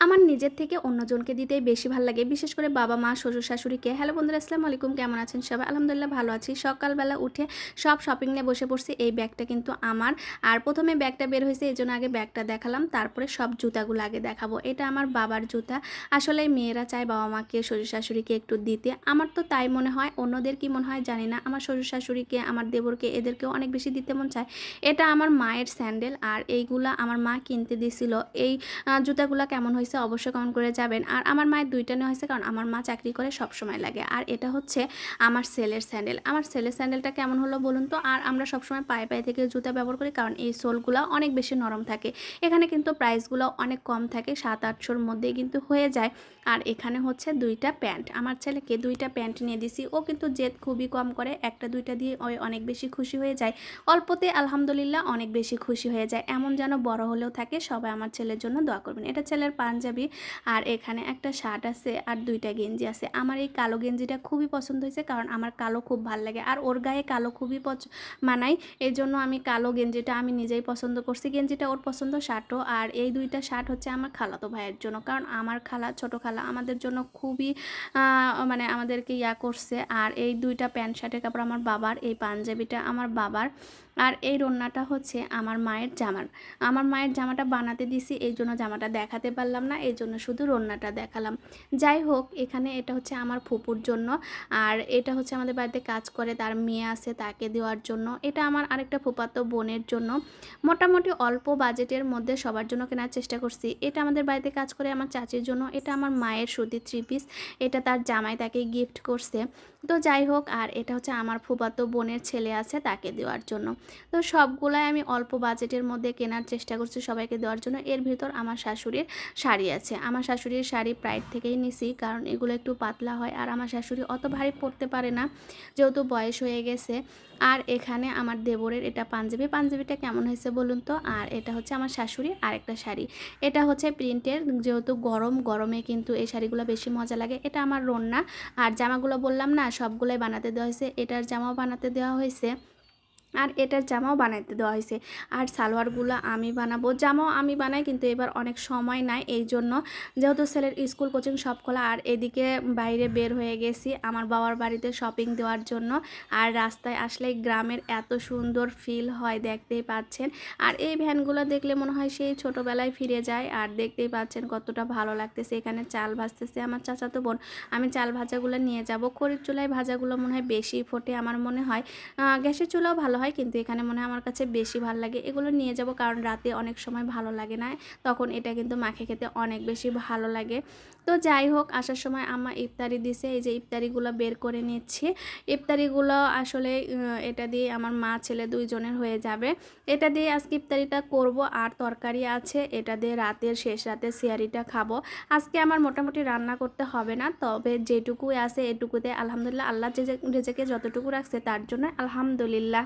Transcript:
আমার নিজের থেকে অন্যজনকে দিতেই বেশি ভাল লাগে। বিশেষ করে বাবা, মা, শ্বশুর-শাশুড়িকে। হ্যালো বন্ধুরা, আসসালামু আলাইকুম। কেমন আছেন সবাই? আলহামদুলিল্লাহ ভালো আছি। সকালবেলা উঠে সব শপিং নিয়ে বসে পড়ছি। এই ব্যাগটা কিন্তু আমার। আর ১ম এ ব্যাগটা বের হইছে এজন্য আগে ব্যাগটা দেখালাম। তারপরে সব জুতাগুলো আগে দেখাবো। এটা আমার বাবার জুতা। আসলে মেয়েরা চায় বাবা-মাকে, শ্বশুর-শাশুড়িকে একটু দিতে। আমার তো তাই মনে হয়। অন্যদের কি মনে হয় জানি না। আমার শ্বশুর-শাশুড়িকে, আমার দেবরকে এদেরকেও অনেক বেশি দিতে মন চায়। এটা আমার মায়ের স্যান্ডেল আর এইগুলা আমার মা কিনতে দিছিল। এই জুতাগুলা কেমন হইছে অবশ্যই কমেন্ট করে যাবেন। আর আমার মায়ের ২ টা নেওয়া হইছে কারণ আমার মা চাকরি করে সবসময় লাগে। আর এটা হচ্ছে আমার ছেলের স্যান্ডেল। আমার ছেলের স্যান্ডেলটা কেমন হলো বলুন তো? আর আমরা সবসময় পায়ে থেকে জুতা ব্যবহার করি কারণ এই সোলগুলা অনেক বেশি নরম থাকে। এখানে কিন্তু প্রাইসগুলো অনেক কম থাকে, ৭০০-৮০০ র মধ্যেই কিন্তু হয়ে যায়। আর এখানে হচ্ছে ২ টা প্যান্ট। আমার ছেলেকে ২ টা প্যান্ট নিয়ে দিছি। ও কিন্তু জেদ খুবই কম করে। ১টা ২টা দিয়ে ও অনেক বেশি খুশি হয়ে যায়। অল্পতে আলহামদুলিল্লাহ অনেক বেশি খুশি হয়ে যায়। এমন যেন বড় হলেও থাকে। সবাই আমার ছেলের জন্য দোয়া করবেন। এটা ছেলের পাঞ্জাবি আর এখানে একটা শার্ট আছে আর ২ টা গেঞ্জি আছে। আমার এই কালো গেঞ্জিটা খুবই পছন্দ হয়েছে কারণ আমার কালো খুব ভাল লাগে। আর ওর গায়ে কালো খুবই মানায়। এজন্য আমি কালো গেঞ্জিটা আমি নিজেই পছন্দ করছি। গেঞ্জিটা ওর পছন্দ, শার্টও। আর এই ২ টা শার্ট হচ্ছে আমার খালাতো ভাইয়ের জন্য। কারণ আমার খালা, ছোট খালা আমাদের জন্য খুবই মানে আমাদেরকে করছে। আর এই ২ টা প্যান্ট শার্টের কাপড় আমার বাবার, এই পাঞ্জাবিটা আমার বাবার। আর এই ওড়নাটা হচ্ছে আমার মায়ের জামার। আমার মায়ের জামাটা বানাতে দিছি, এই জন্য জামাটা দেখাতে পারলাম না, এই জন্য শুধু ওড়নাটা দেখালাম। যাই হোক, এখানে এটা হচ্ছে আমার ফুপুর জন্য। আর এটা হচ্ছে আমাদের বাড়িতে কাজ করে, তার মেয়ে আছে, তাকে দেওয়ার জন্য। এটা আমার আরেকটা ফুফাতো বোনের জন্য। মোটামুটি অল্প বাজেটের মধ্যে সবার জন্য কেনার চেষ্টা করছি। এটা আমাদের বাড়িতে কাজ করে আমার চাচির জন্য। এটা আমার মায়ের সুতির 3 পিস। এটা তার জামাই তাকে গিফট করছে। তো যাই হোক, আর এটা হচ্ছে আমার ফুফাতো বোনের ছেলে আছে, তাকে দেওয়ার জন্য। তো সবগুলাই আমি অল্প বাজেটের মধ্যে কেনার চেষ্টা করছি সবাইকে দেওয়ার জন্য। এর ভিতর আমার শাশুড়ির শাড়ি আছে। আমার শাশুড়ির শাড়ি প্রাইড থেকেই নিছি কারণ এগুলো একটু পাতলা হয় আর আমার শাশুড়ি অত ভারী পরতে পারে না, যেহেতু বয়স হয়ে গেছে। আর এখানে আমার দেবরের এটা পাঞ্জাবি। পাঞ্জাবিটা কেমন হয়েছে বলুন তো? আর এটা হচ্ছে আমার শাশুড়ির আরেকটা শাড়ি। এটা হচ্ছে প্রিন্টের, যেহেতু গরমে কিন্তু এই শাড়িগুলো বেশি মজা লাগে। এটা আমার রন্না। আর জামাগুলো বললাম না সবগুলোই বানাতে দেওয়া হয়েছে। এটার জামাও বানাতে দেওয়া হয়েছে আর এটার জামাও বানাইতে দেওয়া হয়েছে। আর সালোয়ারগুলো আমি বানাবো। জামাও আমি বানাই কিন্তু এবার অনেক সময় নাই, এই জন্য যেহেতু ছেলের স্কুল কোচিং সব খোলা। আর এদিকে বাইরে বের হয়ে গেছি আমার বাবার বাড়িতে শপিং দেওয়ার জন্য। আর রাস্তায় আসলেই গ্রামের এত সুন্দর ফিল হয়, দেখতেই পাচ্ছেন। আর এই ভ্যানগুলো দেখলে মনে হয় সেই ছোটোবেলায় ফিরে যায়। আর দেখতেই পাচ্ছেন কতটা ভালো লাগতেছে। এখানে চাল ভাজতেছে আমার চাচাতো বোন। আমি চাল ভাজাগুলো নিয়ে যাব। খড়ির চুলায় ভাজাগুলো মনে হয় বেশি ফোটে আমার মনে হয়। গ্যাসের চুলাও ভালো হয় কিন্তু এখানে মনে হয় আমার কাছে বেশি ভালো লাগে। এগুলো নিয়ে যাব কারণ রাতে অনেক সময় ভালো লাগে না, তখন এটা কিন্তু মাখে খেতে অনেক বেশি ভালো লাগে। তো যাই হোক, আসার সময় আমার ইফতারি দিছে, এই যে ইফতারিগুলো বের করে নিচ্ছি। ইফতারিগুলো আসলে এটা দিয়ে আমার মা ছেলে 2 জনের হয়ে যাবে। এটা দিয়ে আজকে ইফতারিটা করব। আর তরকারি আছে, এটা দিয়ে রাতের শেষ রাতে সিয়ারিটা খাবো। আজকে আমার মোটামুটি রান্না করতে হবে না, তবে যেটুকুই আছে এটুকুতে আলহামদুলিল্লাহ, আল্লাহ রেজেকে যতটুকু রাখছে তার জন্য আলহামদুলিল্লাহ।